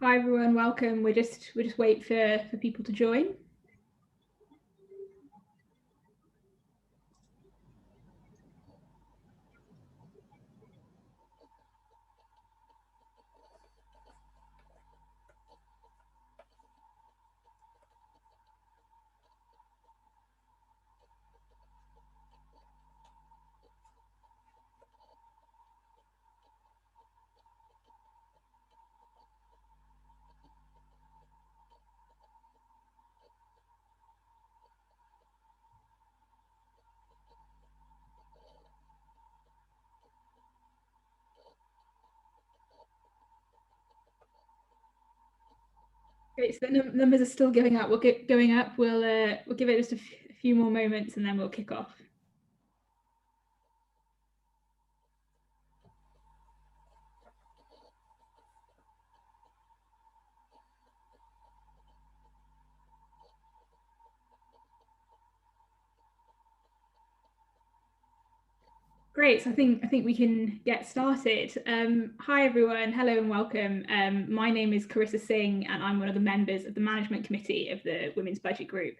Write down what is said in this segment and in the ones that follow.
Hi everyone, welcome. We're just waiting for people to join. Great, so the numbers are still going up. We'll get going up. We'll give it just a few more moments and then we'll kick off. Great, so I think we can get started. Hi everyone, hello and welcome. My name is Karissa Singh and I'm one of the members of the management committee of the Women's Budget Group.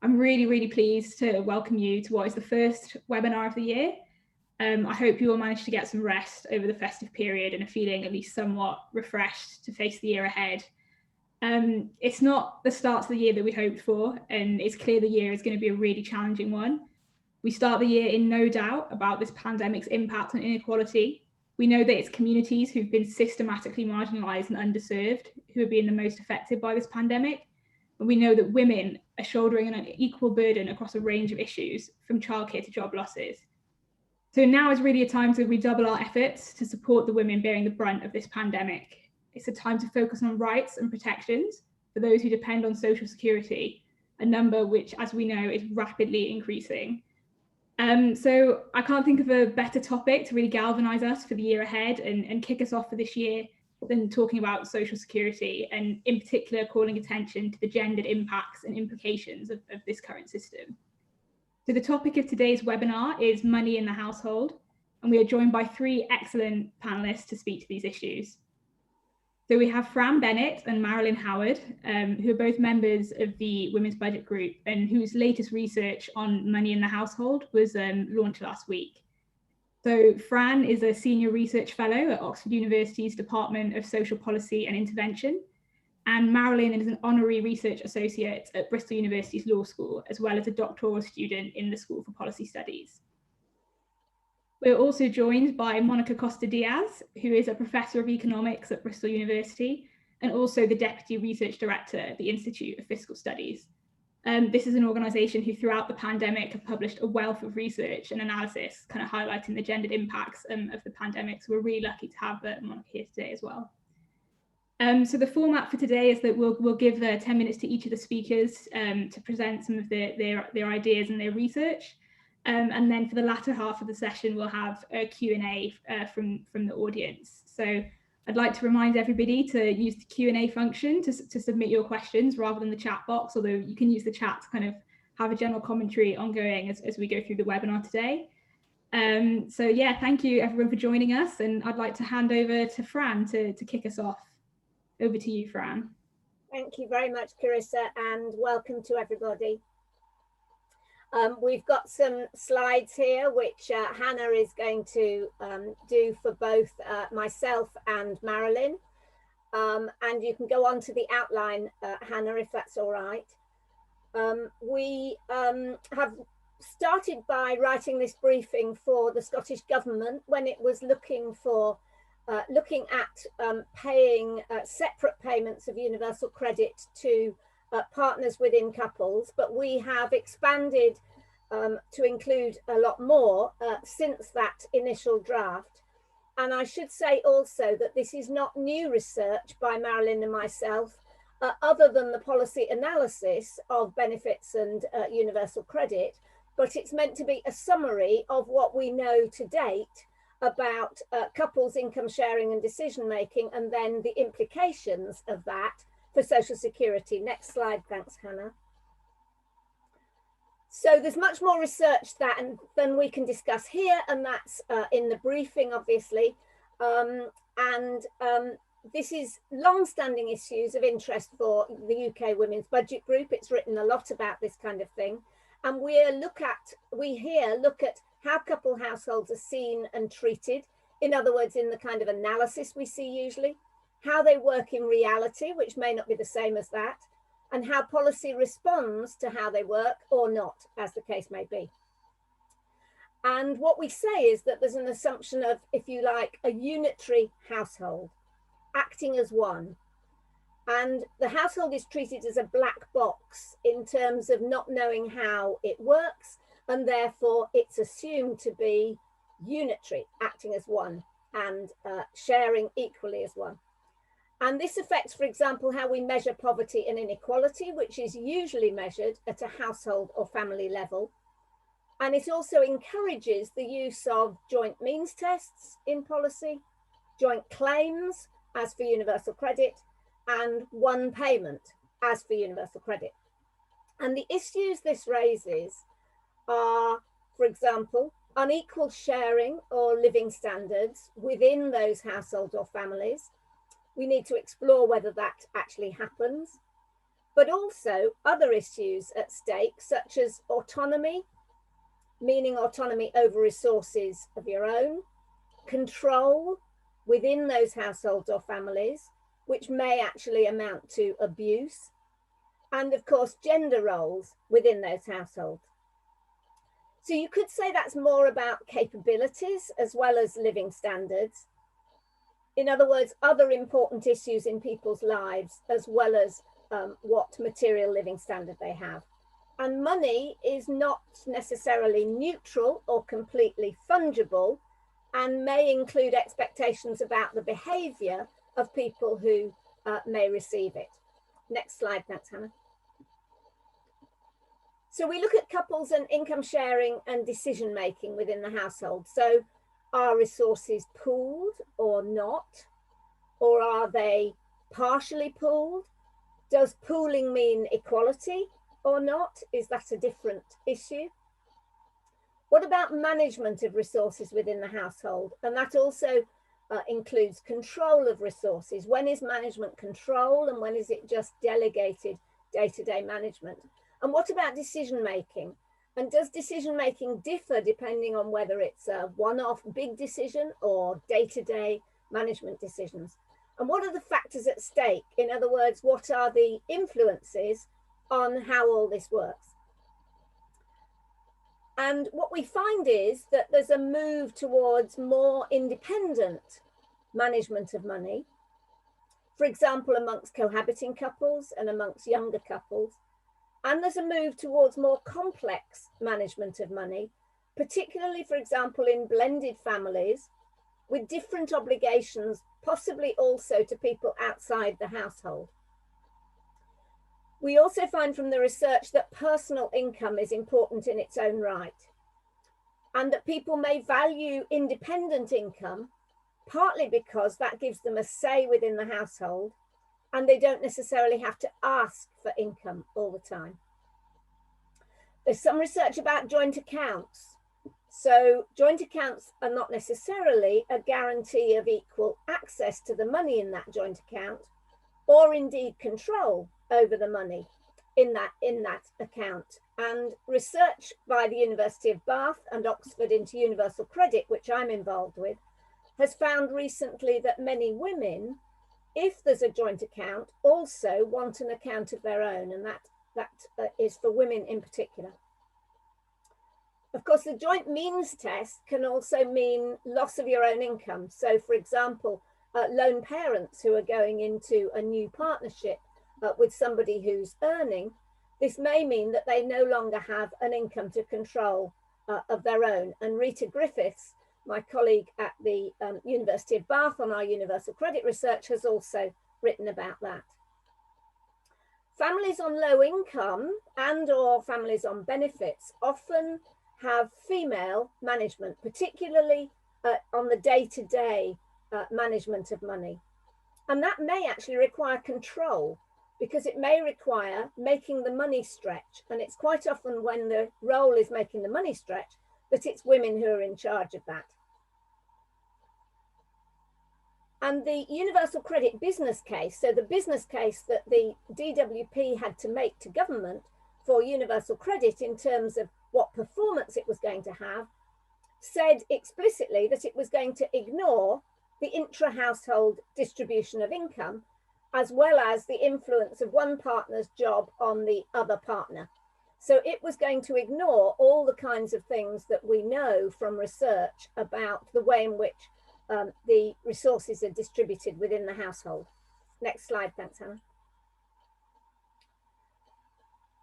I'm really pleased to welcome you to what is the first webinar of the year. I hope you all managed to get some rest over the festive period and are feeling at least somewhat refreshed to face the year ahead. It's not the start to the year that we hoped for, and it's clear the year is going to be a really challenging one. We start the year in no doubt about this pandemic's impact on inequality. We know that it's communities who've been systematically marginalised and underserved who are being the most affected by this pandemic. And we know that women are shouldering an equal burden across a range of issues, from childcare to job losses. So now is really a time to redouble our efforts to support the women bearing the brunt of this pandemic. It's a time to focus on rights and protections for those who depend on social security, a number which, as we know, is rapidly increasing. So I can't think of a better topic to really galvanise us for the year ahead and kick us off for this year than talking about social security, and in particular calling attention to the gendered impacts and implications of this current system. So the topic of today's webinar is money in the household, and we are joined by three excellent panelists to speak to these issues. So we have Fran Bennett and Marilyn Howard, who are both members of the Women's Budget Group and whose latest research on money in the household was launched last week. So Fran is a senior research fellow at Oxford University's Department of Social Policy and Intervention, and Marilyn is an honorary research associate at Bristol University's Law School, as well as a doctoral student in the School for Policy Studies. We're also joined by Monica Costa Dias, who is a professor of economics at Bristol University and also the deputy research director at the Institute of Fiscal Studies. This is an organisation who throughout the pandemic have published a wealth of research and analysis kind of highlighting the gendered impacts of the pandemic. So we're really lucky to have Monica here today as well. So the format for today is that we'll give 10 minutes to each of the speakers to present some of their ideas and their research. And then for the latter half of the session, we'll have a Q&A from the audience. So I'd like to remind everybody to use the Q&A function to submit your questions rather than the chat box, although you can use the chat to kind of have a general commentary ongoing as we go through the webinar today. So yeah, thank you everyone for joining us, and I'd like to hand over to Fran to kick us off. Over to you, Fran. Thank you very much, Karissa, and welcome to everybody. We've got some slides here, which Hannah is going to do for both myself and Marilyn. And you can go on to the outline, Hannah, if that's all right. We have started by writing this briefing for the Scottish Government when it was looking at paying separate payments of universal credit to partners within couples, but we have expanded to include a lot more since that initial draft. And I should say also that this is not new research by Marilyn and myself, other than the policy analysis of benefits and universal credit, but it's meant to be a summary of what we know to date about couples' income sharing and decision making, and then the implications of that for social security. Next slide, thanks, Hannah. So there's much more research than we can discuss here, and that's in the briefing, obviously. this is long-standing issues of interest for the UK Women's Budget Group. It's written a lot about this kind of thing. And we here look at how couple households are seen and treated. In other words, in the kind of analysis we see usually, how they work in reality, which may not be the same as that, and how policy responds to how they work or not, as the case may be. And what we say is that there's an assumption of, if you like, a unitary household acting as one. And the household is treated as a black box in terms of not knowing how it works, and therefore it's assumed to be unitary, acting as one, and sharing equally as one. And this affects, for example, how we measure poverty and inequality, which is usually measured at a household or family level. And it also encourages the use of joint means tests in policy, joint claims, as for universal credit, and one payment, as for universal credit. And the issues this raises are, for example, unequal sharing or living standards within those households or families. We need to explore whether that actually happens, but also other issues at stake, such as autonomy, meaning autonomy over resources of your own, control within those households or families, which may actually amount to abuse, and of course, gender roles within those households. So you could say that's more about capabilities as well as living standards. In other words, other important issues in people's lives, as well as what material living standard they have. And money is not necessarily neutral or completely fungible, and may include expectations about the behaviour of people who may receive it. Next slide, thanks, Hannah. So we look at couples and income sharing and decision making within the household. So are resources pooled or not? Or are they partially pooled? Does pooling mean equality or not? Is that a different issue? What about management of resources within the household? And that also includes control of resources. When is management control and when is it just delegated day-to-day management? And what about decision making? And does decision making differ depending on whether it's a one-off big decision or day-to-day management decisions? And what are the factors at stake? In other words, what are the influences on how all this works? And what we find is that there's a move towards more independent management of money. For example, amongst cohabiting couples and amongst younger couples. And there's a move towards more complex management of money, particularly, for example, in blended families with different obligations, possibly also to people outside the household. We also find from the research that personal income is important in its own right, and that people may value independent income, partly because that gives them a say within the household, and they don't necessarily have to ask for income all the time. There's some research about joint accounts. So joint accounts are not necessarily a guarantee of equal access to the money in that joint account, or indeed control over the money in that account. And research by the University of Bath and Oxford into universal credit, which I'm involved with, has found recently that many women, if there's a joint account, also want an account of their own, and that is for women in particular. Of course, the joint means test can also mean loss of your own income. So, for example, lone parents who are going into a new partnership with somebody who's earning, this may mean that they no longer have an income to control of their own. And Rita Griffiths, my colleague at the University of Bath on our universal credit research, has also written about that. Families on low income and or families on benefits often have female management, particularly on the day-to-day management of money. And that may actually require control, because it may require making the money stretch. And it's quite often when the role is making the money stretch that it's women who are in charge of that. And the universal credit business case, so the business case that the DWP had to make to government for universal credit in terms of what performance it was going to have, said explicitly that it was going to ignore the intra-household distribution of income, as well as the influence of one partner's job on the other partner. So it was going to ignore all the kinds of things that we know from research about the way in which the resources are distributed within the household. Next slide, thanks, Hannah.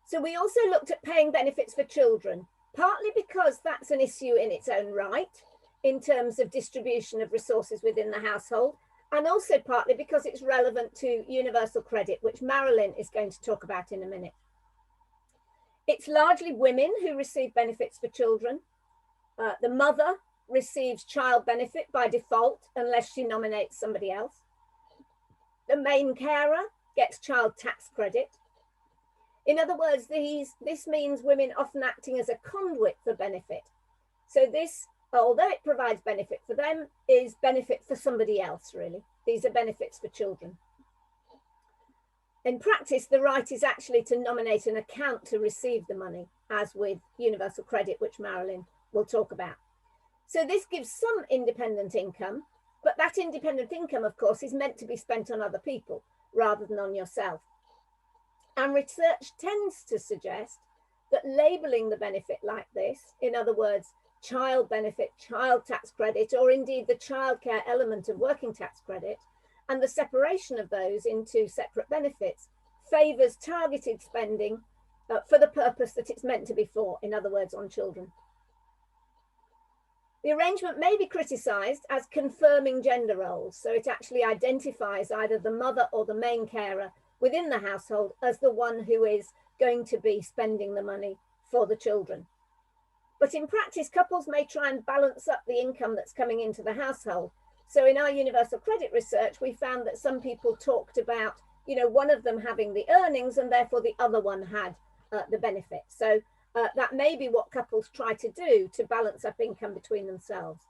So we also looked at paying benefits for children, partly because that's an issue in its own right, in terms of distribution of resources within the household, and also partly because it's relevant to universal credit, which Marilyn is going to talk about in a minute. It's largely women who receive benefits for children. The mother receives child benefit by default unless she nominates somebody else. The main carer gets child tax credit. In other words, this means women often acting as a conduit for benefit. So this, although it provides benefit for them, is benefit for somebody else, really. These are benefits for children. In practice, the right is actually to nominate an account to receive the money, as with universal credit, which Marilyn will talk about. So this gives some independent income, but that independent income, of course, is meant to be spent on other people rather than on yourself. And research tends to suggest that labeling the benefit like this, in other words, child benefit, child tax credit, or indeed the childcare element of working tax credit, and the separation of those into separate benefits, favours targeted spending for the purpose that it's meant to be for, in other words, on children. The arrangement may be criticised as confirming gender roles, so it actually identifies either the mother or the main carer within the household as the one who is going to be spending the money for the children. But in practice, couples may try and balance up the income that's coming into the household. So in our universal credit research, we found that some people talked about, one of them having the earnings and therefore the other one had the benefit. So that may be what couples try to do to balance up income between themselves.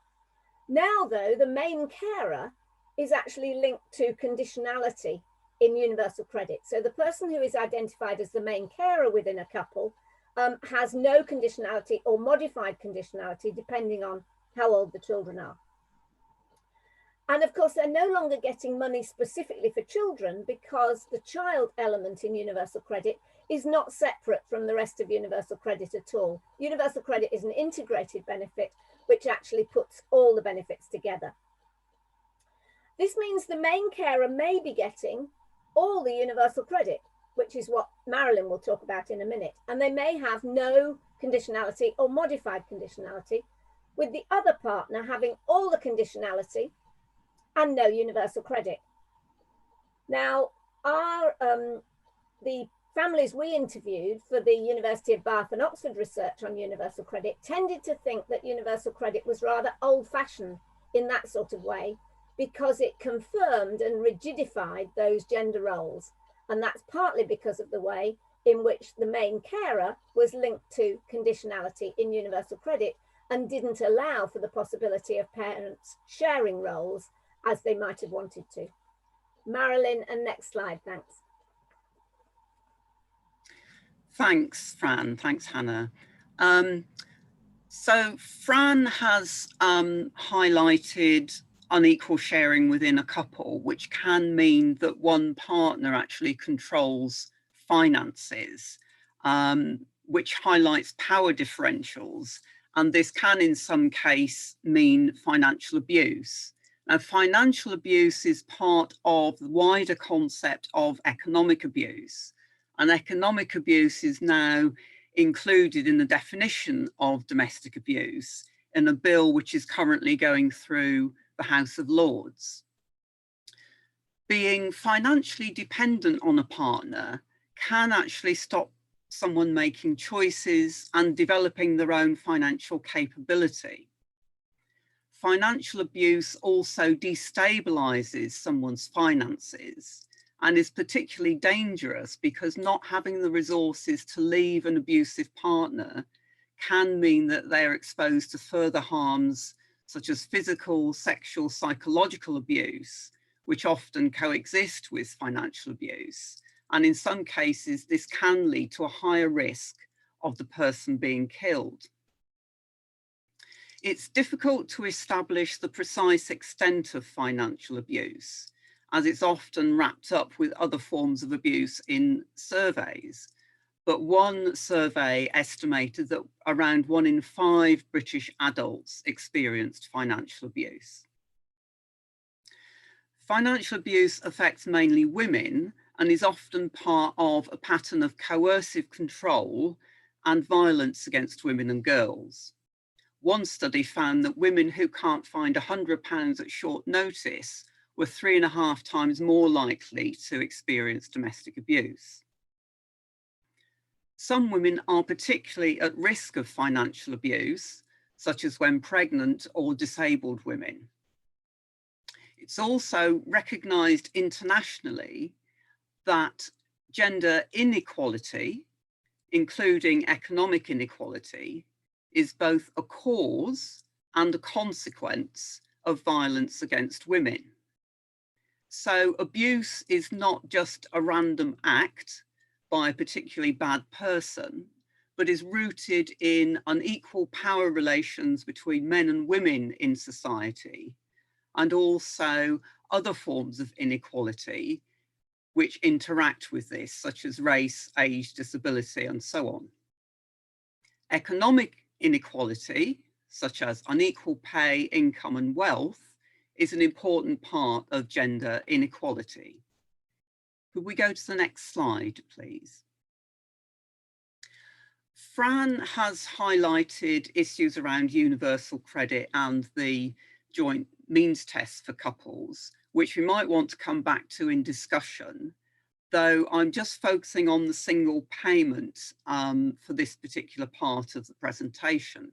Now, though, the main carer is actually linked to conditionality in universal credit. So the person who is identified as the main carer within a couple has no conditionality or modified conditionality, depending on how old the children are. And of course, they're no longer getting money specifically for children because the child element in universal credit is not separate from the rest of universal credit at all. Universal credit is an integrated benefit, which actually puts all the benefits together. This means the main carer may be getting all the universal credit, which is what Marilyn will talk about in a minute. And they may have no conditionality or modified conditionality, with the other partner having all the conditionality and no universal credit. Now, the families we interviewed for the University of Bath and Oxford research on universal credit tended to think that universal credit was rather old-fashioned in that sort of way, because it confirmed and rigidified those gender roles. And that's partly because of the way in which the main carer was linked to conditionality in universal credit and didn't allow for the possibility of parents sharing roles as they might have wanted to. Marilyn, and next slide, thanks. Thanks, Fran. Thanks, Hannah. So Fran has highlighted unequal sharing within a couple, which can mean that one partner actually controls finances, which highlights power differentials. And this can, in some case, mean financial abuse. Now, financial abuse is part of the wider concept of economic abuse. And economic abuse is now included in the definition of domestic abuse in a bill which is currently going through the House of Lords. Being financially dependent on a partner can actually stop someone making choices and developing their own financial capability. Financial abuse also destabilizes someone's finances and is particularly dangerous because not having the resources to leave an abusive partner can mean that they're exposed to further harms such as physical, sexual, psychological abuse, which often coexist with financial abuse. And in some cases, this can lead to a higher risk of the person being killed. It's difficult to establish the precise extent of financial abuse, as it's often wrapped up with other forms of abuse in surveys. But one survey estimated that around 1 in 5 British adults experienced financial abuse. Financial abuse affects mainly women and is often part of a pattern of coercive control and violence against women and girls. One study found that women who can't find £100 at short notice were 3.5 times more likely to experience domestic abuse. Some women are particularly at risk of financial abuse, such as when pregnant or disabled women. It's also recognised internationally that gender inequality, including economic inequality, is both a cause and a consequence of violence against women. So abuse is not just a random act by a particularly bad person, but is rooted in unequal power relations between men and women in society, and also other forms of inequality which interact with this, such as race, age, disability, and so on. Economic inequality, such as unequal pay, income, and wealth, is an important part of gender inequality. Could we go to the next slide, please? Fran has highlighted issues around universal credit and the joint means test for couples, which we might want to come back to in discussion, though I'm just focusing on the single payment for this particular part of the presentation.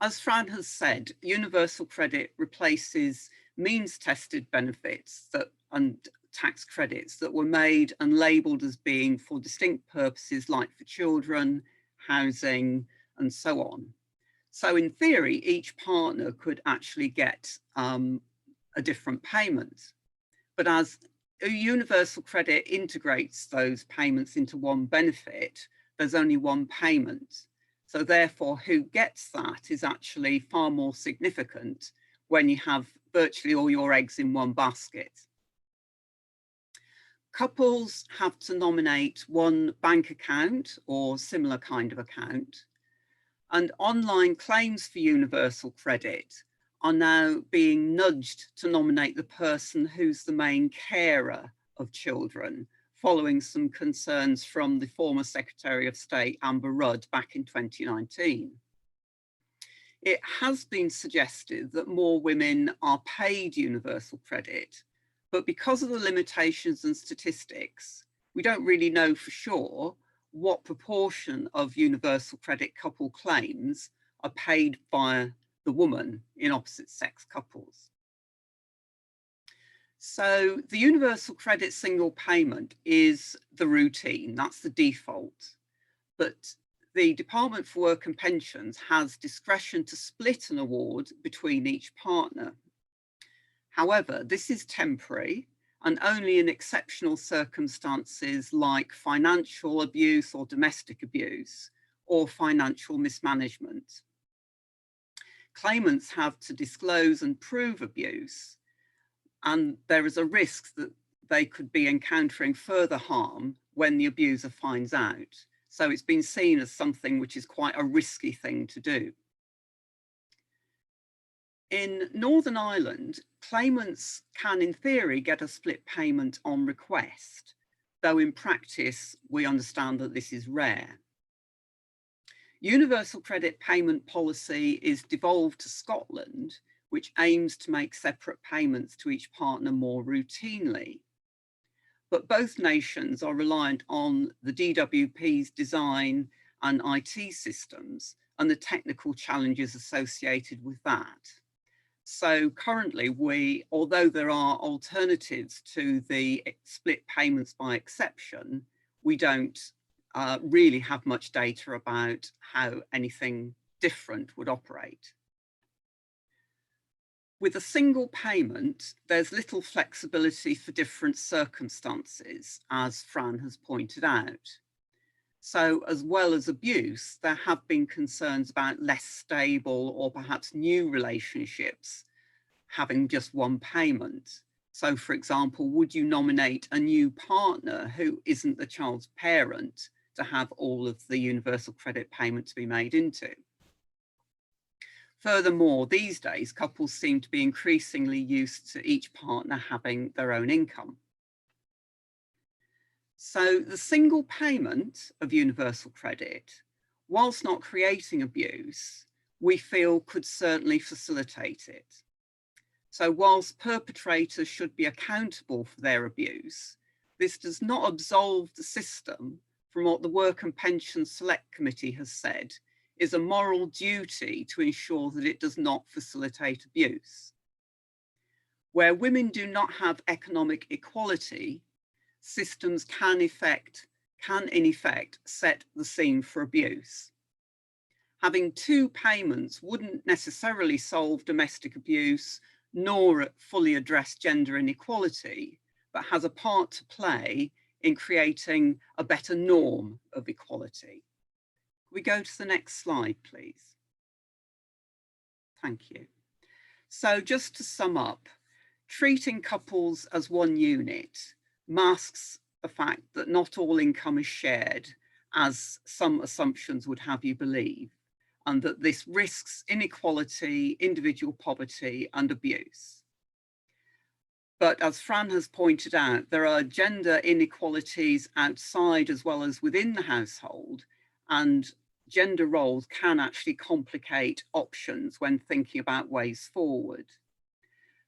As Fran has said, universal credit replaces means-tested benefits and tax credits that were made and labelled as being for distinct purposes, like for children, housing, and so on. So in theory, each partner could actually get a different payment. But as a universal credit integrates those payments into one benefit, there's only one payment. So therefore, who gets that is actually far more significant when you have virtually all your eggs in one basket. Couples have to nominate one bank account or similar kind of account, and online claims for universal credit are now being nudged to nominate the person who's the main carer of children, following some concerns from the former Secretary of State, Amber Rudd, back in 2019. It has been suggested that more women are paid universal credit, but because of the limitations and statistics, we don't really know for sure what proportion of universal credit couple claims are paid by the woman in opposite sex couples. So the universal credit single payment is the routine, that's the default. But the Department for Work and Pensions has discretion to split an award between each partner. However, this is temporary and only in exceptional circumstances like financial abuse or domestic abuse or financial mismanagement. Claimants have to disclose and prove abuse, and there is a risk that they could be encountering further harm when the abuser finds out. So it's been seen as something which is quite a risky thing to do. In Northern Ireland, claimants can, in theory, get a split payment on request, though in practice, we understand that this is rare. Universal credit payment policy is devolved to Scotland, which aims to make separate payments to each partner more routinely. But both nations are reliant on the DWP's design and IT systems and the technical challenges associated with that. So currently, although there are alternatives to the split payments by exception, we don't really have much data about how anything different would operate. With a single payment, there's little flexibility for different circumstances, as Fran has pointed out. So as well as abuse, there have been concerns about less stable or perhaps new relationships having just one payment. So for example, would you nominate a new partner who isn't the child's parent to have all of the universal credit payment to be made into? Furthermore, these days, couples seem to be increasingly used to each partner having their own income. So the single payment of universal credit, whilst not creating abuse, we feel could certainly facilitate it. So whilst perpetrators should be accountable for their abuse, this does not absolve the system from what the Work and Pensions Select Committee has said is a moral duty to ensure that it does not facilitate abuse. Where women do not have economic equality, systems can in effect set the scene for abuse. Having two payments wouldn't necessarily solve domestic abuse nor fully address gender inequality, but has a part to play in creating a better norm of equality. Can we go to the next slide, please? Thank you. So just to sum up, treating couples as one unit masks the fact that not all income is shared, as some assumptions would have you believe, and that this risks inequality, individual poverty, and abuse. But as Fran has pointed out, there are gender inequalities outside as well as within the household, and gender roles can actually complicate options when thinking about ways forward.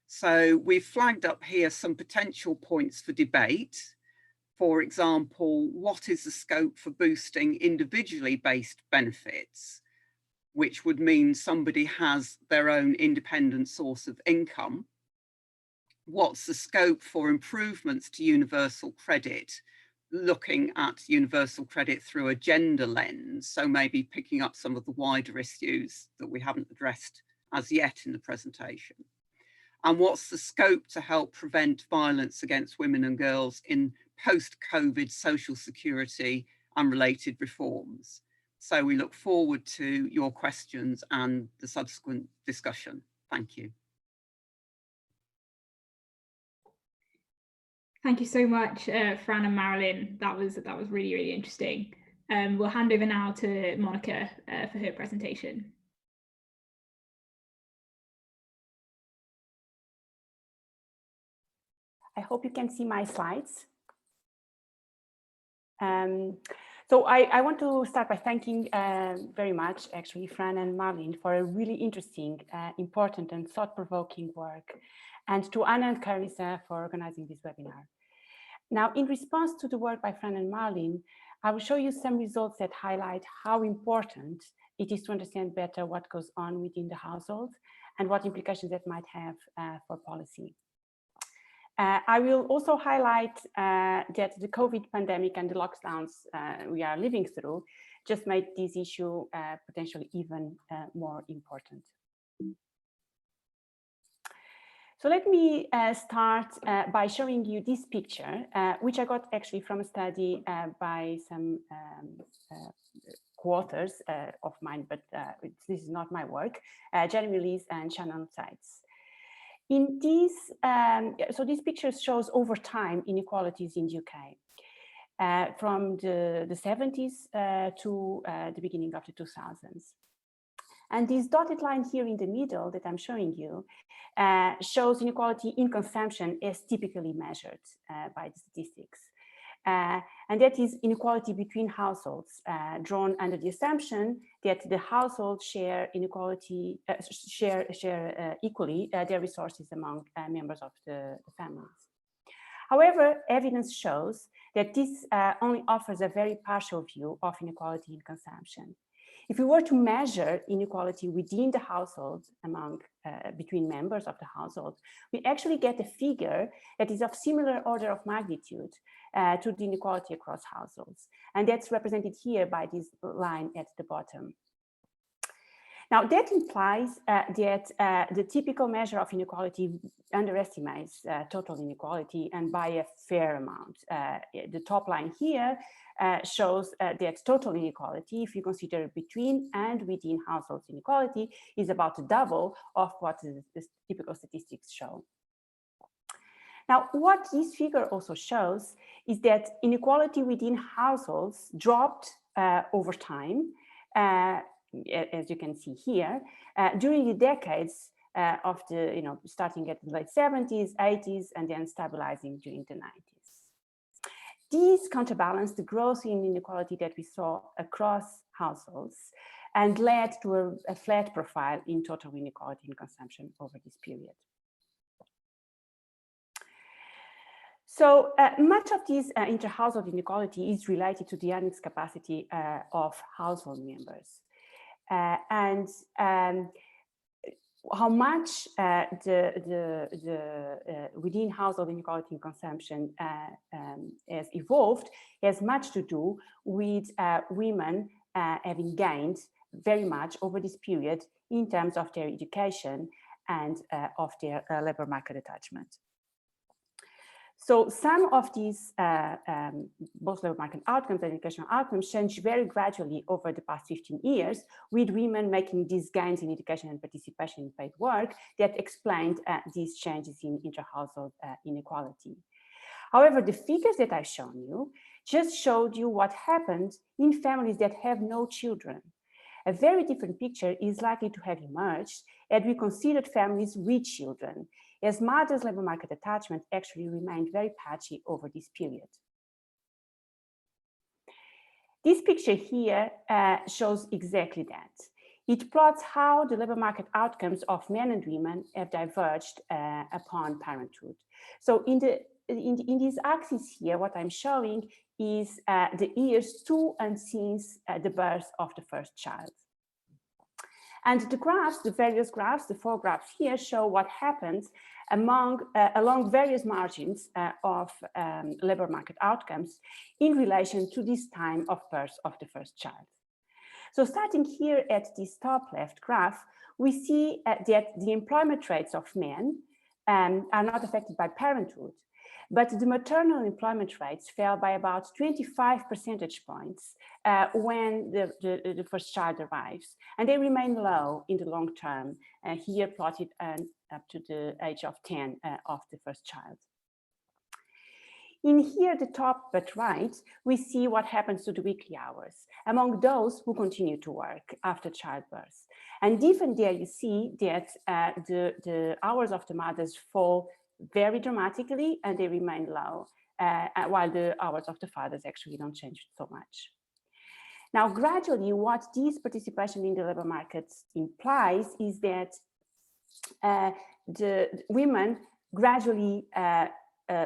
So we've flagged up here some potential points for debate. For example, what is the scope for boosting individually based benefits, which would mean somebody has their own independent source of income? What's the scope for improvements to universal credit, looking at universal credit through a gender lens, so maybe picking up some of the wider issues that we haven't addressed as yet in the presentation? And what's the scope to help prevent violence against women and girls in post-COVID social security and related reforms? So we look forward to your questions and the subsequent discussion. Thank you. Thank you so much, Fran and Marilyn. That was really, really interesting. We'll hand over now to Monica for her presentation. I hope you can see my slides. So I want to start by thanking very much, actually, Fran and Marilyn for a really interesting, important and thought-provoking work, and to Anna and Karissa for organizing this webinar. Now, in response to the work by Fran and Marilyn, I will show you some results that highlight how important it is to understand better what goes on within the household and what implications that might have for policy. I will also highlight that the COVID pandemic and the lockdowns we are living through just made this issue potentially even more important. So let me start by showing you this picture, which I got actually from a study by some co-authors of mine, but this is not my work, Jeremy Lees and Shannon Seitz. In these, so this picture shows over time inequalities in the UK, from the 70s to the beginning of the 2000s. And this dotted line here in the middle that I'm showing you shows inequality in consumption as typically measured by the statistics. And that is inequality between households, drawn under the assumption that the households share inequality, share equally their resources among members of the families. However, evidence shows that this only offers a very partial view of inequality in consumption. If we were to measure inequality within the household among between members of the household, we actually get a figure that is of similar order of magnitude to the inequality across households. And that's represented here by this line at the bottom. Now, that implies that the typical measure of inequality underestimates total inequality, and by a fair amount. The top line here shows that total inequality, if you consider between and within households inequality, is about double of what the typical statistics show. Now, what this figure also shows is that inequality within households dropped over time, as you can see here, during the decades of the, starting at the late 70s, 80s, and then stabilizing during the 90s. These counterbalance the growth in inequality that we saw across households and led to a flat profile in total inequality in consumption over this period. So much of this inter-household inequality is related to the earnings capacity of household members. And how much within household inequality in consumption has evolved has much to do with women having gained very much over this period in terms of their education and of their labor market attachment. So some of these, both labor market outcomes and educational outcomes, changed very gradually over the past 15 years, with women making these gains in education and participation in paid work that explained these changes in inter-household inequality. However, the figures that I've shown you just showed you what happened in families that have no children. A very different picture is likely to have emerged had we considered families with children, as mothers' labor market attachment actually remained very patchy over this period. This picture here shows exactly that. It plots how the labor market outcomes of men and women have diverged upon parenthood. So in this axis here, what I'm showing is the years to and since the birth of the first child. And the graphs, the various graphs, the 4 graphs here show what happens along various margins of labor market outcomes in relation to this time of birth of the first child. So starting here at this top left graph, we see that the employment rates of men are not affected by parenthood, but the maternal employment rates fell by about 25 percentage points when the first child arrives, and they remain low in the long term, here plotted up to the age of 10 of the first child. In here, the top but right, we see what happens to the weekly hours among those who continue to work after childbirth. And even there, you see that the hours of the mothers fall very dramatically and they remain low, while the hours of the fathers actually don't change so much. Now, gradually, what this participation in the labor markets implies is that the women gradually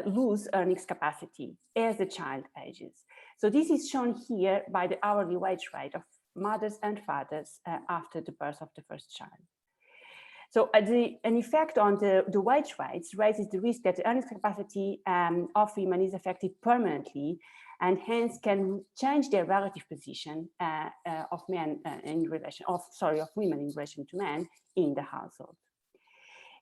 lose earnings capacity as the child ages. So this is shown here by the hourly wage rate of mothers and fathers after the birth of the first child. So an effect on the wage rates raises the risk that the earnings capacity of women is affected permanently, and hence can change their relative position of women in relation to men in the household.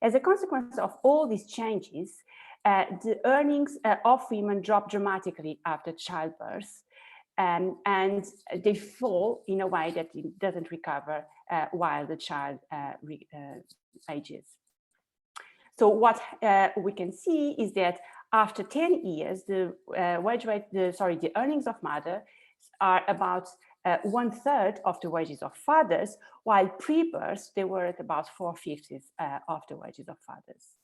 As a consequence of all these changes, the earnings of women drop dramatically after childbirth, and they fall in a way that it doesn't recover while the child ages. So what we can see is that after 10 years, the the earnings of mothers are about 1/3 of the wages of fathers, while pre-birth they were at about 4/5 of the wages of fathers.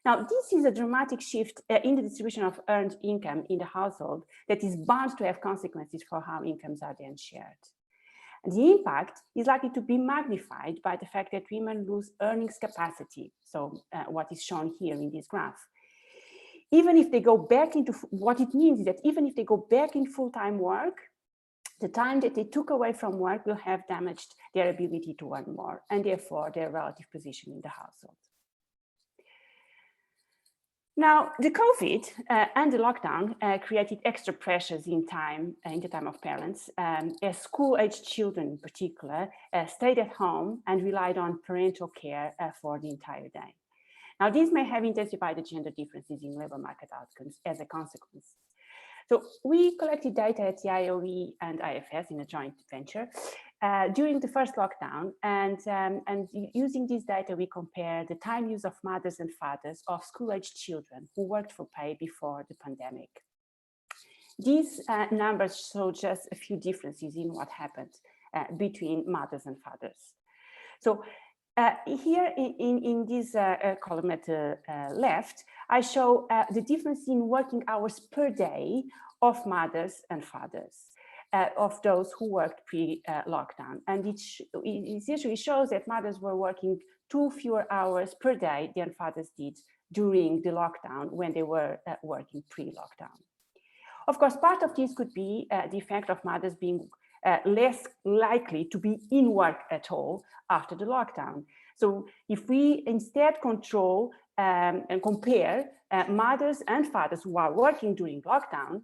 Now, this is a dramatic shift in the distribution of earned income in the household that is bound to have consequences for how incomes are then shared. And the impact is likely to be magnified by the fact that women lose earnings capacity, so what is shown here in this graph. Even if they go back into, what it means is that even if they go back in full-time work, the time that they took away from work will have damaged their ability to earn more, and therefore their relative position in the household. Now, the COVID and the lockdown created extra pressures in the time of parents, as school-aged children in particular stayed at home and relied on parental care for the entire day. Now, these may have intensified the gender differences in labor market outcomes as a consequence. So we collected data at the IOE and IFS in a joint venture during the first lockdown, and using this data, we compare the time use of mothers and fathers of school-aged children who worked for pay before the pandemic. These numbers show just a few differences in what happened between mothers and fathers. So here in this column at the left, I show the difference in working hours per day of mothers and fathers, of those who worked pre-lockdown. And it essentially shows that mothers were working 2 fewer hours per day than fathers did during the lockdown when they were working pre-lockdown. Of course, part of this could be the effect of mothers being less likely to be in work at all after the lockdown. So if we instead control and compare mothers and fathers who are working during lockdown,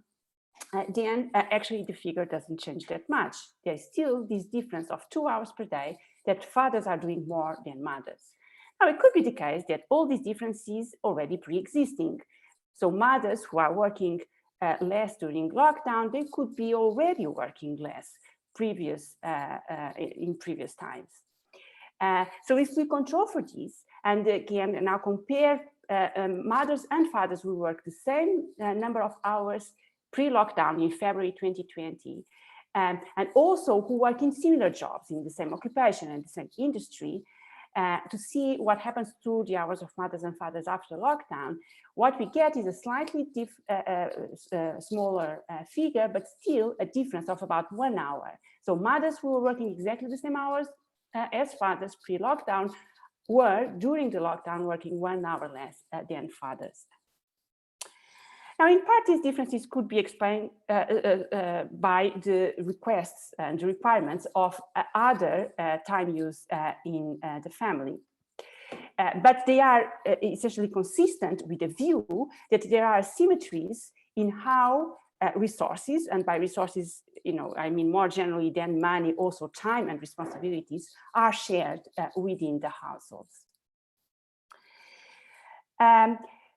then actually the figure doesn't change that much. There's still this difference of 2 hours per day that fathers are doing more than mothers. Now, it could be the case that all these differences already pre-existing. So mothers who are working less during lockdown, they could be already working less in previous times. So if we control for this, and again now compare mothers and fathers who work the same number of hours pre-lockdown in February 2020, and also who work in similar jobs in the same occupation and the same industry, to see what happens to the hours of mothers and fathers after lockdown, what we get is a slightly smaller figure, but still a difference of about 1 hour. So mothers who were working exactly the same hours as fathers pre-lockdown were, during the lockdown, working 1 hour less than fathers. Now, in part, these differences could be explained by the requests and the requirements of other time use in the family. But they are essentially consistent with the view that there are asymmetries in how resources, and by resources, I mean more generally than money, also time and responsibilities, are shared within the households.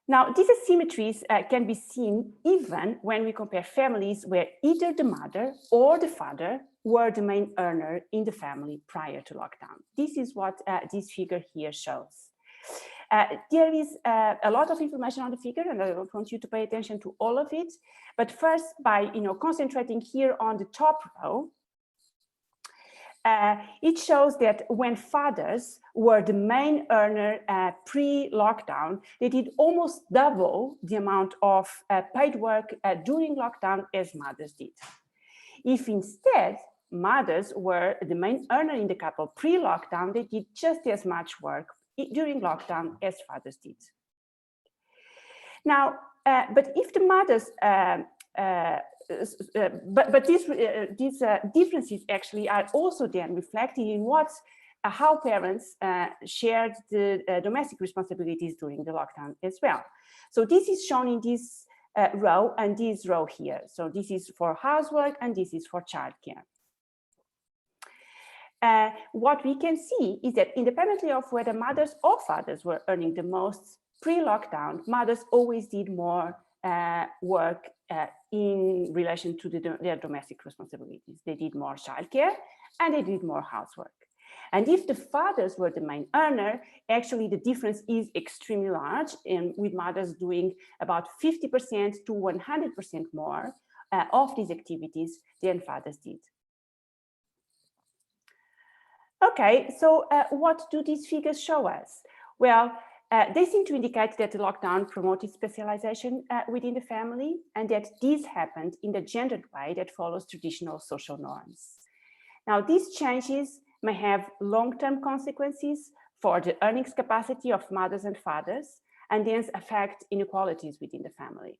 Now, these asymmetries can be seen even when we compare families where either the mother or the father were the main earner in the family prior to lockdown. This is what this figure here shows. There is a lot of information on the figure, and I want you to pay attention to all of it. But first, by concentrating here on the top row, it shows that when fathers were the main earner pre-lockdown, they did almost double the amount of paid work during lockdown as mothers did. If instead mothers were the main earner in the couple pre-lockdown, they did just as much work during lockdown as fathers did. Now, but if the mothers but these differences actually are also then reflected in how parents shared the domestic responsibilities during the lockdown as well. So this is shown in this row and this row here. So this is for housework and this is for childcare. What we can see is that independently of whether mothers or fathers were earning the most pre-lockdown, mothers always did more work in relation to their domestic responsibilities. They did more childcare and they did more housework. And if the fathers were the main earner, actually the difference is extremely large, and with mothers doing about 50% to 100% more of these activities than fathers did. Okay, so what do these figures show us? Well, they seem to indicate that the lockdown promoted specialization within the family, and that this happened in the gendered way that follows traditional social norms. Now, these changes may have long-term consequences for the earnings capacity of mothers and fathers, and hence affect inequalities within the family.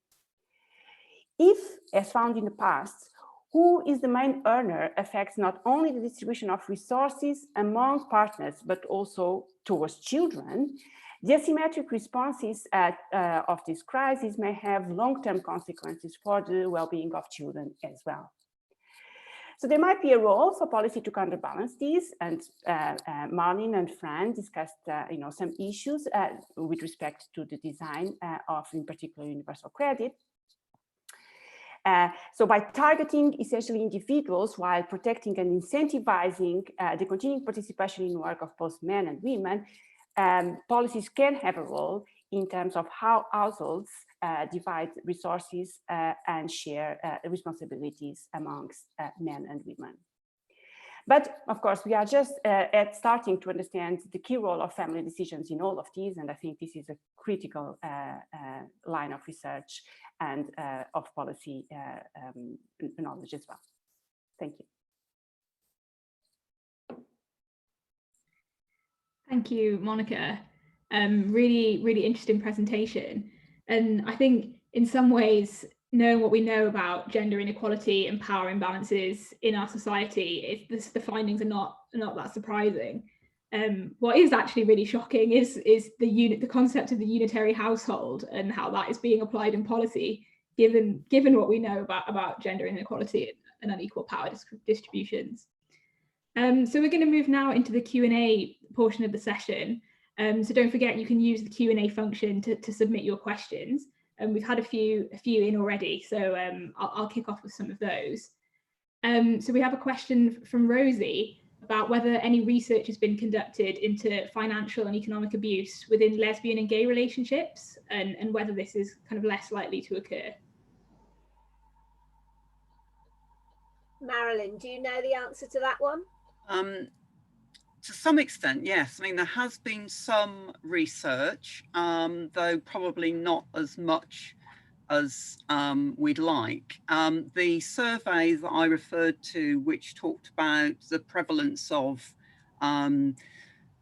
If, as found in the past, who is the main earner affects not only the distribution of resources among partners, but also towards children, The asymmetric responses of this crisis may have long-term consequences for the well-being of children as well. So there might be a role for policy to counterbalance these, and Marilyn and Fran discussed some issues with respect to the design of, in particular, universal credit. So by targeting essentially individuals while protecting and incentivizing the continuing participation in work of both men and women, policies can have a role in terms of how households divide resources and share responsibilities amongst men and women. But of course, we are just starting to understand the key role of family decisions in all of these, and I think this is a critical line of research and of policy knowledge as well. Thank you. Thank you, Monica. Really, really interesting presentation. And I think in some ways, knowing what we know about gender inequality and power imbalances in our society, the findings are not that surprising. What is actually really shocking is the concept of the unitary household and how that is being applied in policy, given what we know about gender inequality and unequal power distributions. So we're going to move now into the Q&A portion of the session. So don't forget, you can use the Q&A function to submit your questions. And we've had a few in already, so I'll kick off with some of those. So we have a question from Rosie about whether any research has been conducted into financial and economic abuse within lesbian and gay relationships, and whether this is kind of less likely to occur. Marilyn, do you know the answer to that one? To some extent, yes. I mean, there has been some research, though probably not as much as we'd like. The survey that I referred to, which talked about the prevalence of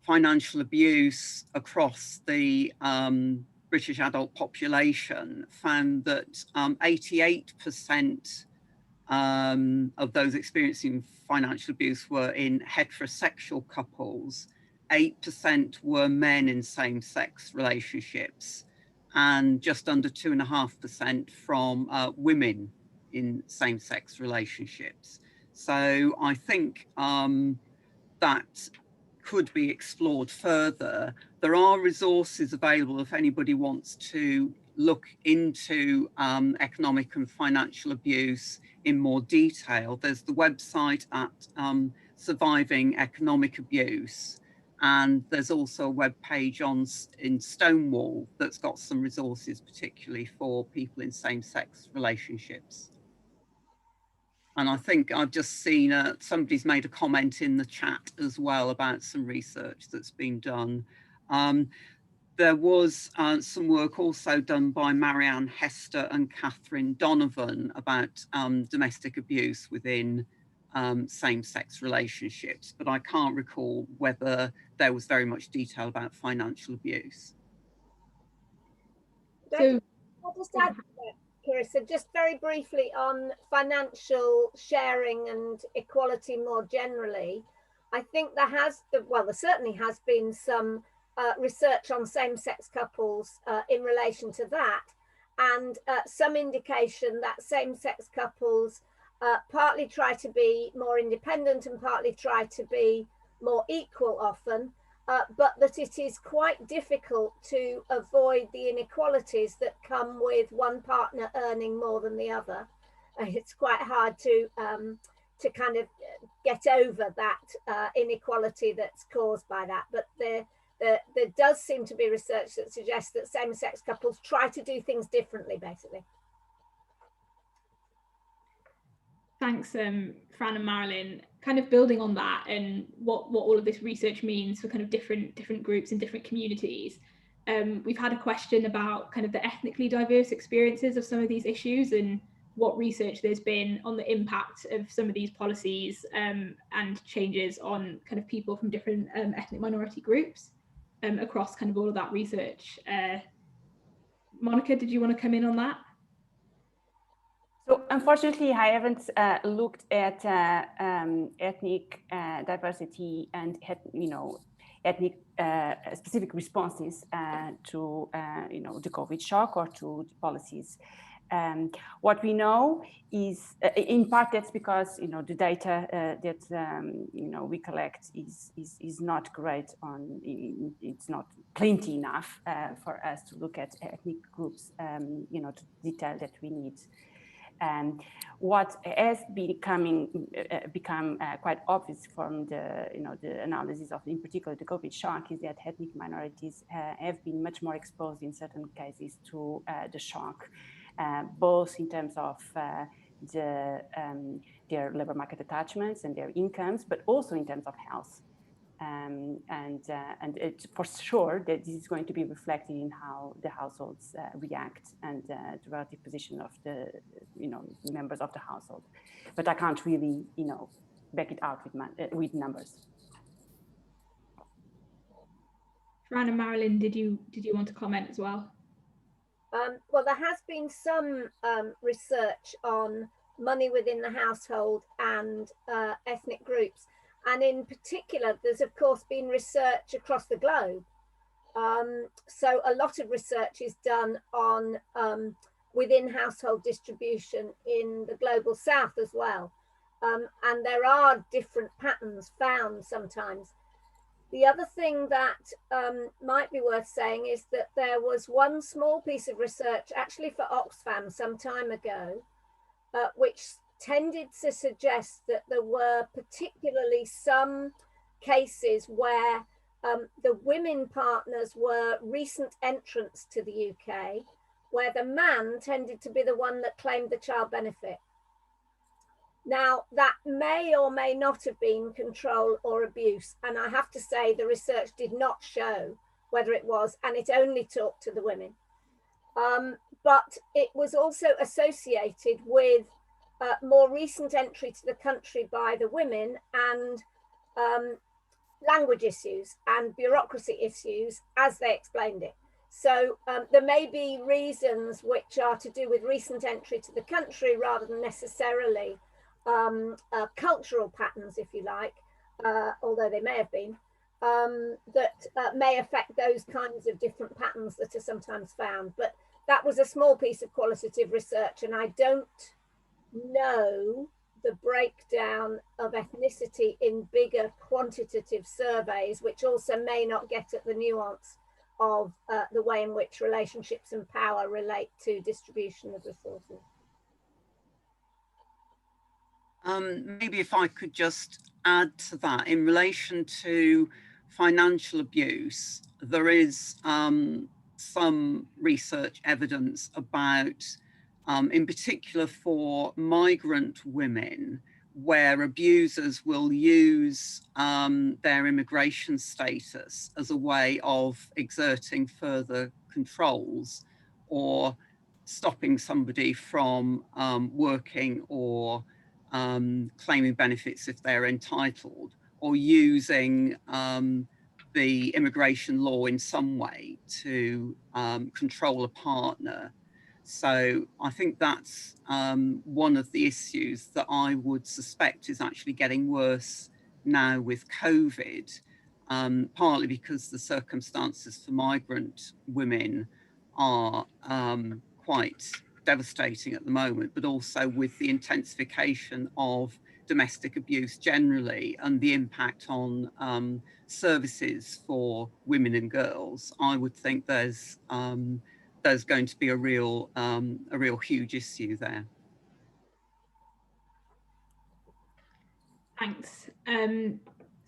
financial abuse across the British adult population, found that 88% of those experiencing financial abuse were in heterosexual couples, 8% were men in same-sex relationships, and just under 2.5% from women in same-sex relationships. So I think that could be explored further. There are resources available if anybody wants to look into economic and financial abuse in more detail. There's the website at Surviving Economic Abuse, and there's also a web page in Stonewall that's got some resources, particularly for people in same-sex relationships. And I think I've just seen somebody's made a comment in the chat as well about some research that's been done. There was some work also done by Marianne Hester and Catherine Donovan about domestic abuse within same-sex relationships, but I can't recall whether there was very much detail about financial abuse. So, I'll just add to that, Karissa, just very briefly on financial sharing and equality more generally. I think there certainly has been some research on same-sex couples in relation to that, and some indication that same-sex couples partly try to be more independent and partly try to be more equal often, but that it is quite difficult to avoid the inequalities that come with one partner earning more than the other. It's quite hard to kind of get over that inequality that's caused by that, but there does seem to be research that suggests that same-sex couples try to do things differently, basically. Thanks, Fran and Marilyn. Kind of building on that and what all of this research means for kind of different groups and different communities. We've had a question about kind of the ethnically diverse experiences of some of these issues and what research there's been on the impact of some of these policies and changes on kind of people from different ethnic minority groups across kind of all of that research. Monica, did you want to come in on that? So unfortunately, I haven't looked at ethnic diversity and ethnic specific responses to the COVID shock or to the policies. What we know is, in part, that's because the data that we collect is not great on. It's not plenty enough for us to look at ethnic groups, to detail that we need. What has become quite obvious from the analysis of, in particular, the COVID shock, is that ethnic minorities have been much more exposed in certain cases to the shock, both in terms of their labor market attachments and their incomes, but also in terms of health. And it's for sure that this is going to be reflected in how the households react and the relative position of the members of the household. But I can't really back it out with numbers. Fran and Marilyn, did you want to comment as well? Well, there has been some research on money within the household and ethnic groups. And in particular, there's of course been research across the globe. So a lot of research is done on within household distribution in the global south as well. And there are different patterns found sometimes. The other thing that might be worth saying is that there was one small piece of research actually for Oxfam some time ago, which tended to suggest that there were particularly some cases where the women partners were recent entrants to the UK, where the man tended to be the one that claimed the child benefit. Now, that may or may not have been control or abuse. And I have to say the research did not show whether it was, and it only talked to the women. But it was also associated with more recent entry to the country by the women and language issues and bureaucracy issues as they explained it. So there may be reasons which are to do with recent entry to the country rather than necessarily cultural patterns, if you like, although they may have been, that may affect those kinds of different patterns that are sometimes found. But that was a small piece of qualitative research, and I don't know the breakdown of ethnicity in bigger quantitative surveys, which also may not get at the nuance of the way in which relationships and power relate to distribution of resources. Maybe if I could just add to that, in relation to financial abuse, there is some research evidence about, in particular for migrant women, where abusers will use their immigration status as a way of exerting further controls or stopping somebody from working or claiming benefits if they're entitled, or using the immigration law in some way to control a partner. So I think that's one of the issues that I would suspect is actually getting worse now with COVID, partly because the circumstances for migrant women are quite devastating at the moment, but also with the intensification of domestic abuse generally and the impact on services for women and girls. I would think there's going to be a real huge issue there. Thanks.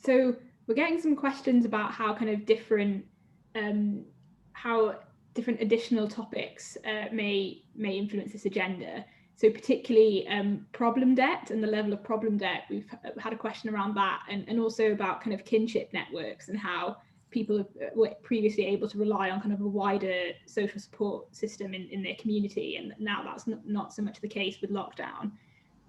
So we're getting some questions about how kind of different additional topics may influence this agenda. So particularly problem debt and the level of problem debt. We've had a question around that, and also about kind of kinship networks and how people were previously able to rely on kind of a wider social support system in their community, and now that's not so much the case with lockdown.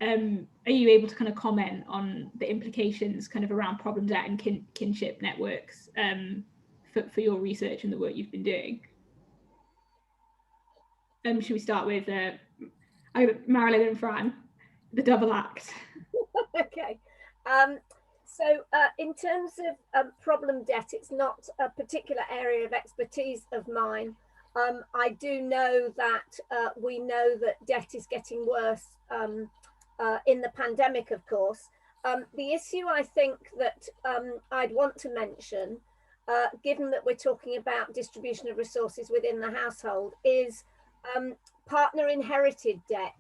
Are you able to kind of comment on the implications kind of around problem debt and kinship networks for your research and the work you've been doing? Should we start with Marilyn and Fran, the double act? Okay. So in terms of problem debt, it's not a particular area of expertise of mine. I do know that we know that debt is getting worse in the pandemic, of course. The issue I think that I'd want to mention, given that we're talking about distribution of resources within the household, is partner inherited debt,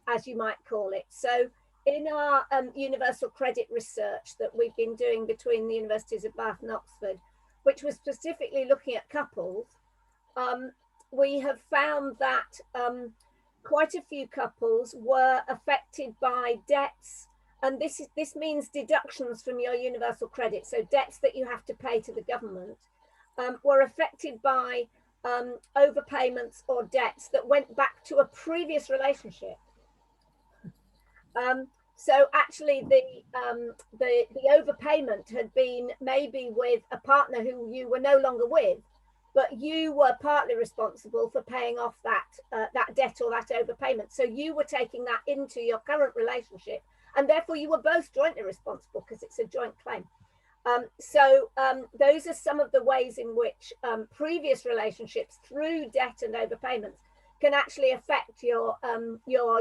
as you might call it. So in our universal credit research that we've been doing between the universities of Bath and Oxford, which was specifically looking at couples, we have found that quite a few couples were affected by debts, and this means deductions from your universal credit, so debts that you have to pay to the government, were affected by overpayments or debts that went back to a previous relationship. So actually the overpayment had been maybe with a partner who you were no longer with, but you were partly responsible for paying off that debt or that overpayment. So you were taking that into your current relationship, and therefore you were both jointly responsible because it's a joint claim. So those are some of the ways in which previous relationships through debt and overpayments can actually affect your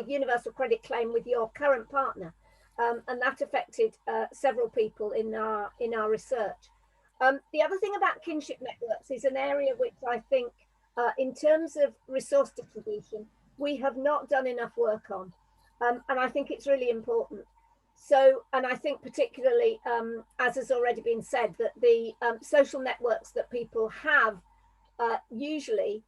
universal credit claim with your current partner, and that affected several people in our research. The other thing about kinship networks is an area which I think, in terms of resource distribution, we have not done enough work on, and I think it's really important. So, and I think particularly, as has already been said, that the social networks that people have usually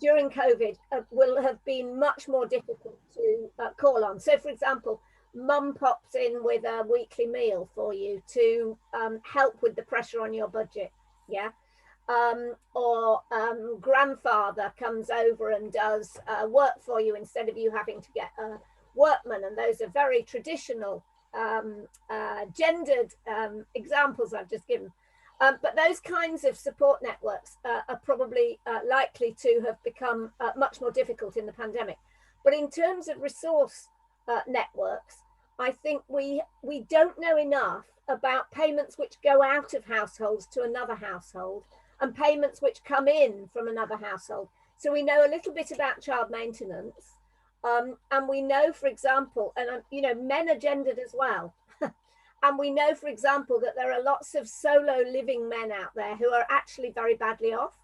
during COVID will have been much more difficult to call on. So for example, mum pops in with a weekly meal for you to help with the pressure on your budget, yeah? Or grandfather comes over and does work for you instead of you having to get a workman, and those are very traditional gendered examples I've just given. But those kinds of support networks are probably likely to have become much more difficult in the pandemic. But in terms of resource networks, I think we don't know enough about payments which go out of households to another household and payments which come in from another household. So we know a little bit about child maintenance, and we know, for example, and you know, men are gendered as well. And we know, for example, that there are lots of solo living men out there who are actually very badly off.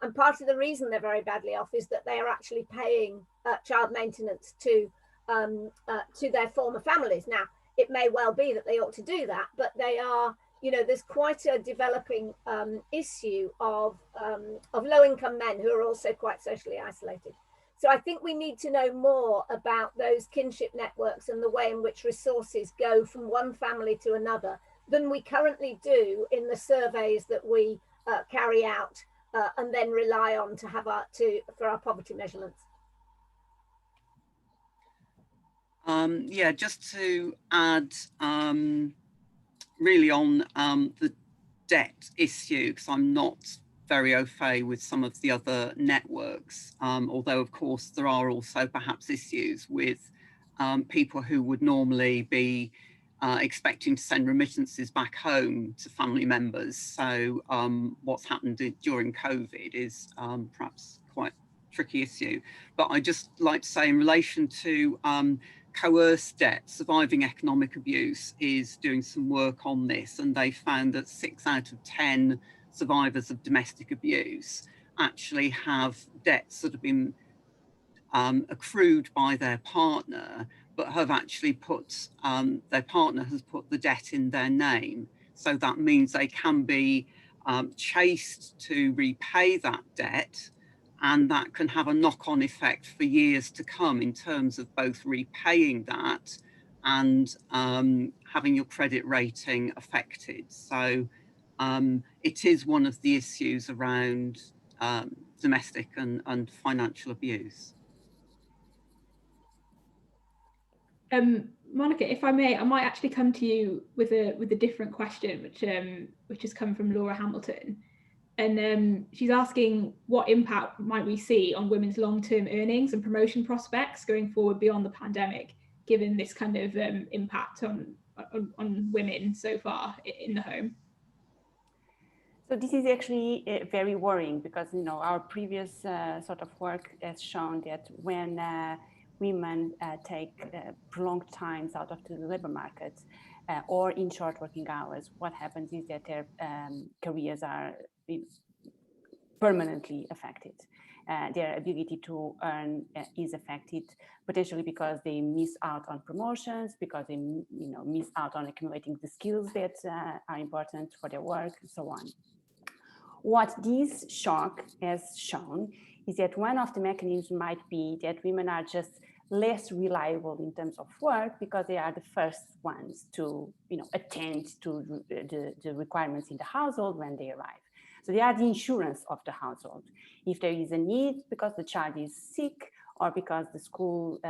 And part of the reason they're very badly off is that they are actually paying child maintenance to their former families. Now, it may well be that they ought to do that, but they are, you know, there's quite a developing issue of low-income men who are also quite socially isolated. So I think we need to know more about those kinship networks and the way in which resources go from one family to another than we currently do in the surveys that we carry out and then rely on to have for our poverty measurements. Yeah, just to add really on the debt issue, because I'm not very au fait with some of the other networks, although of course there are also perhaps issues with people who would normally be expecting to send remittances back home to family members. So what's happened during COVID is perhaps quite a tricky issue. But I just like to say in relation to coerced debt, Surviving Economic Abuse is doing some work on this, and they found that 6 out of 10 survivors of domestic abuse actually have debts that have been accrued by their partner, but have actually put, their partner has put the debt in their name. So that means they can be chased to repay that debt, and that can have a knock-on effect for years to come in terms of both repaying that and having your credit rating affected. So it is one of the issues around domestic and financial abuse. Monica, if I may, I might actually come to you with a different question, which has come from Laura Hamilton, and she's asking what impact might we see on women's long-term earnings and promotion prospects going forward beyond the pandemic, given this kind of impact on on women so far in the home? So this is actually very worrying, because our previous sort of work has shown that when women take prolonged times out of the labor market or in short working hours, what happens is that their careers are permanently affected. Their ability to earn is affected, potentially because they miss out on promotions, because they miss out on accumulating the skills that are important for their work, and so on. What this shock has shown is that one of the mechanisms might be that women are just less reliable in terms of work, because they are the first ones to attend to the requirements in the household when they arrive. So they are the insurance of the household. If there is a need because the child is sick, or because the school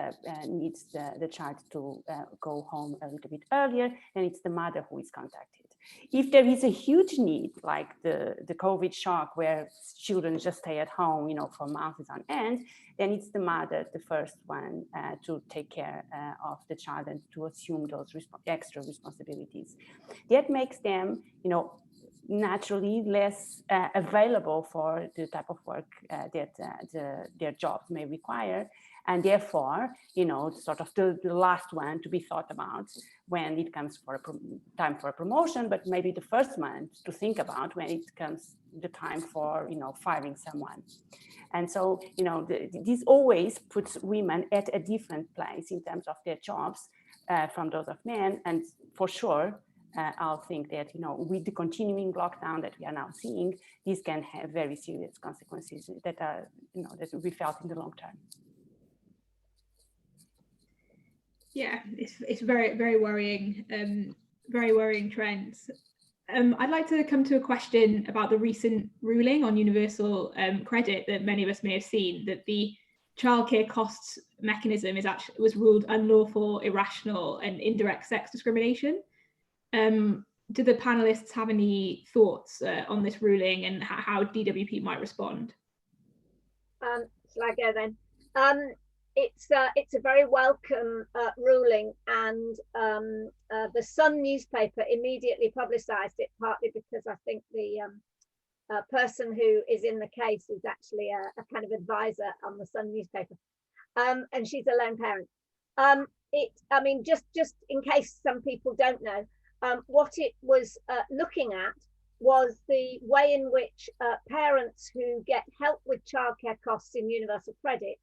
needs the child to go home a little bit earlier, then it's the mother who is contacted. If there is a huge need, like the COVID shock, where children just stay at home, for months on end, then it's the mother, the first one to take care of the child and to assume those extra responsibilities. That makes them, naturally less available for the type of work that their jobs may require, and therefore, sort of the last one to be thought about when it comes for time for a promotion, but maybe the first one to think about when it comes the time for firing someone. And so, this always puts women at a different place in terms of their jobs from those of men, and for sure. I'll think that, with the continuing lockdown that we are now seeing, this can have very serious consequences that are, that will be felt in the long term. Yeah, it's very, very worrying trends. I'd like to come to a question about the recent ruling on universal credit that many of us may have seen, that the childcare costs mechanism was ruled unlawful, irrational, and indirect sex discrimination. Do the panelists have any thoughts on this ruling and how DWP might respond? Shall I go then? It's a very welcome ruling, and the Sun newspaper immediately publicised it, partly because I think the person who is in the case is actually a kind of advisor on the Sun newspaper, and she's a lone parent. Just in case some people don't know, what it was looking at was the way in which parents who get help with childcare costs in universal credit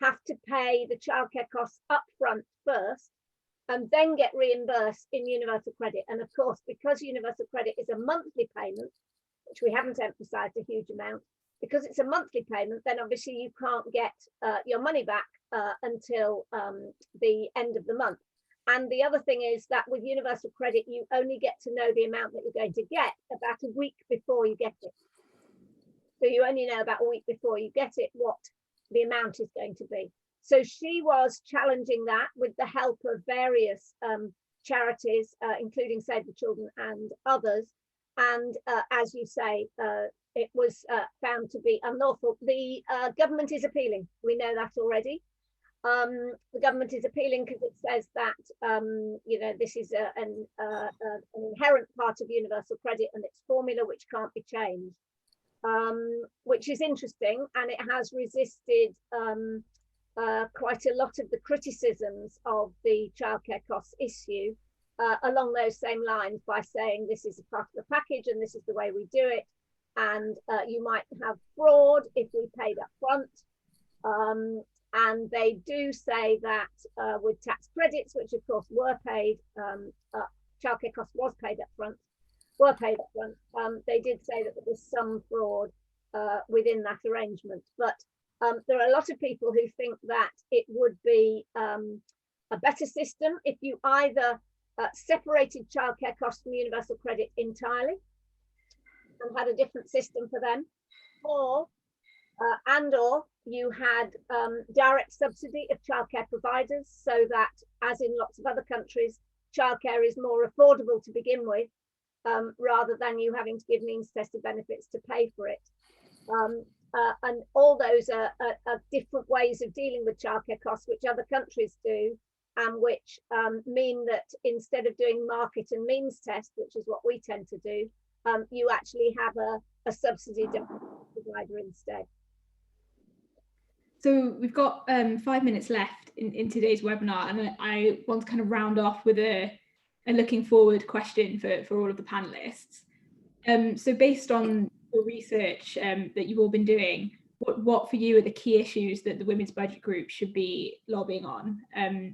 have to pay the childcare costs upfront first and then get reimbursed in universal credit. And of course, because universal credit is a monthly payment, which we haven't emphasised a huge amount, because it's a monthly payment, then obviously you can't get your money back until the end of the month. And the other thing is that with universal credit, you only get to know the amount that you're going to get about a week before you get it. So you only know about a week before you get it what the amount is going to be. So she was challenging that with the help of various charities, including Save the Children and others. And as you say, it was found to be unlawful. The government is appealing. We know that already. The government is appealing because it says that this is an inherent part of universal credit and its formula, which can't be changed, which is interesting, and it has resisted quite a lot of the criticisms of the childcare costs issue along those same lines, by saying this is a part of the package and this is the way we do it, and you might have fraud if we paid up front. And they do say that with tax credits, which of course were paid, childcare costs were paid up front. They did say that there was some fraud within that arrangement. But there are a lot of people who think that it would be a better system if you either separated childcare costs from universal credit entirely and had a different system for them, or you had direct subsidy of childcare providers, so that, as in lots of other countries, childcare is more affordable to begin with, rather than you having to give means-tested benefits to pay for it. And all those are different ways of dealing with childcare costs, which other countries do. and which mean that instead of doing market and means test, which is what we tend to do, you actually have a subsidy provider instead. So we've got 5 minutes left in today's webinar, and I want to kind of round off with a looking forward question for all of the panelists. So based on the research that you've all been doing, what for you are the key issues that the Women's Budget Group should be lobbying on?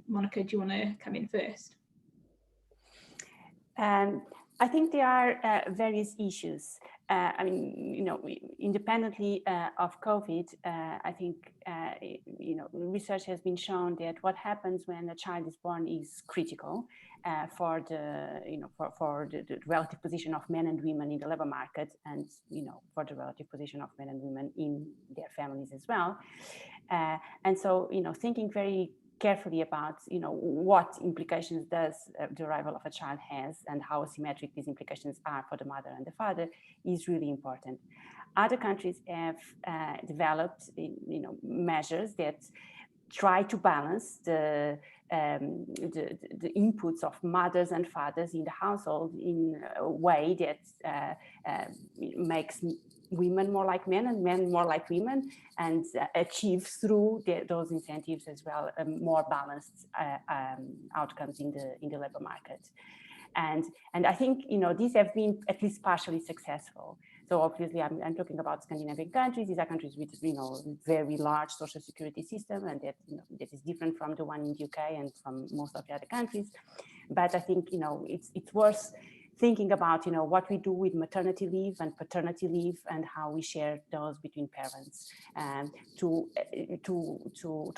Monica, do you want to come in first? I think there are various issues. I mean, you know, independently of COVID, I think, you know, research has been shown that what happens when a child is born is critical for the, you know, for the relative position of men and women in the labor market, and, you know, for the relative position of men and women in their families as well. And so, you know, thinking very carefully about, you know, what implications does the arrival of a child has and how asymmetric these implications are for the mother and the father is really important. Other countries have developed, you know, measures that try to balance the inputs of mothers and fathers in the household in a way that makes women more like men and men more like women, and achieve through those incentives as well more balanced outcomes in the labor market. And I think, you know, these have been at least partially successful. So obviously I'm talking about Scandinavian countries. These are countries with, you know, very large social security system, and that, you know, that is different from the one in the UK and from most of the other countries. But I think, you know, it's worth thinking about, you know, what we do with maternity leave and paternity leave and how we share those between parents, and to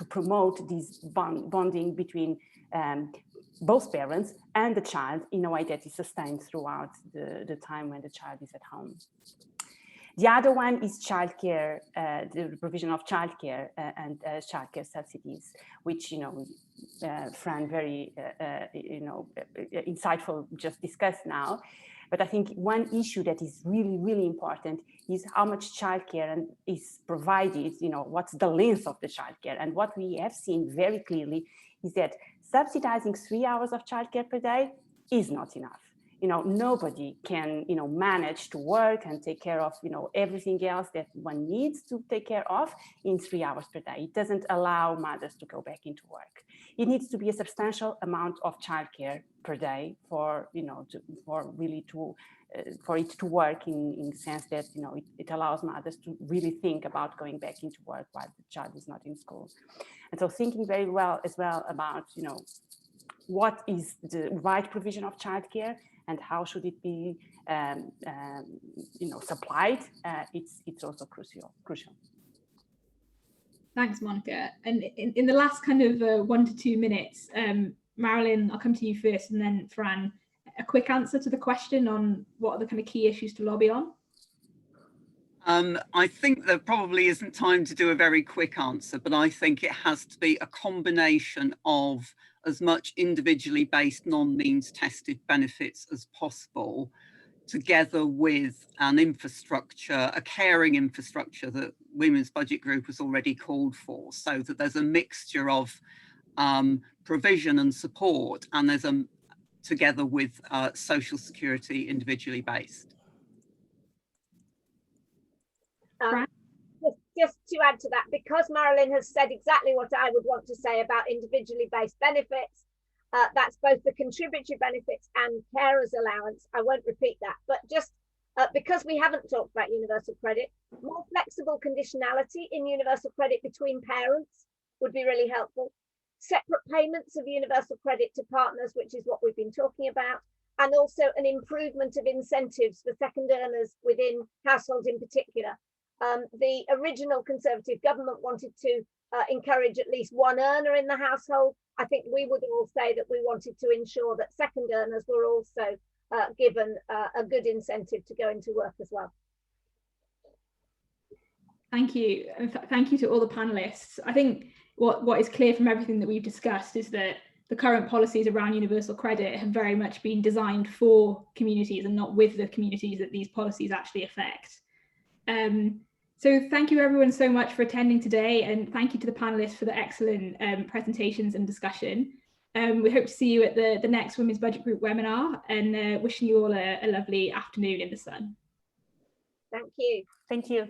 promote this bonding between both parents and the child in a way that is sustained throughout the time when the child is at home. The other one is childcare, the provision of childcare and childcare subsidies, which, you know, Fran very, you know, insightful just discussed now. But I think one issue that is really, really important is how much childcare is provided, you know, what's the length of the childcare. And what we have seen very clearly is that subsidizing 3 hours of childcare per day is not enough. You know, nobody can, you know, manage to work and take care of, you know, everything else that one needs to take care of in 3 hours per day. It doesn't allow mothers to go back into work. It needs to be a substantial amount of childcare per day for, you know, for it to work in the sense that, you know, it allows mothers to really think about going back into work while the child is not in school. And so thinking very well as well about, you know, what is the right provision of childcare and how should it be, you know, supplied? It's also crucial. Thanks, Monica. And in the last kind of 1 to 2 minutes, Marilyn, I'll come to you first, and then Fran, a quick answer to the question on what are the kind of key issues to lobby on? I think there probably isn't time to do a very quick answer, but I think it has to be a combination of as much individually based non-means tested benefits as possible, together with an infrastructure, a caring infrastructure that Women's Budget Group has already called for, so that there's a mixture of provision and support, and there's together with social security individually based. Just to add to that, because Marilyn has said exactly what I would want to say about individually based benefits, that's both the contributory benefits and carers allowance. I won't repeat that, but just because we haven't talked about universal credit, more flexible conditionality in universal credit between parents would be really helpful. Separate payments of universal credit to partners, which is what we've been talking about, and also an improvement of incentives for second earners within households in particular. The original Conservative government wanted to encourage at least one earner in the household. I think we would all say that we wanted to ensure that second earners were also given a good incentive to go into work as well. Thank you. Thank you to all the panelists. I think what is clear from everything that we've discussed is that the current policies around universal credit have very much been designed for communities and not with the communities that these policies actually affect. So thank you everyone so much for attending today, and thank you to the panelists for the excellent presentations and discussion. We hope to see you at the next Women's Budget Group webinar, and wishing you all a lovely afternoon in the sun. Thank you. Thank you.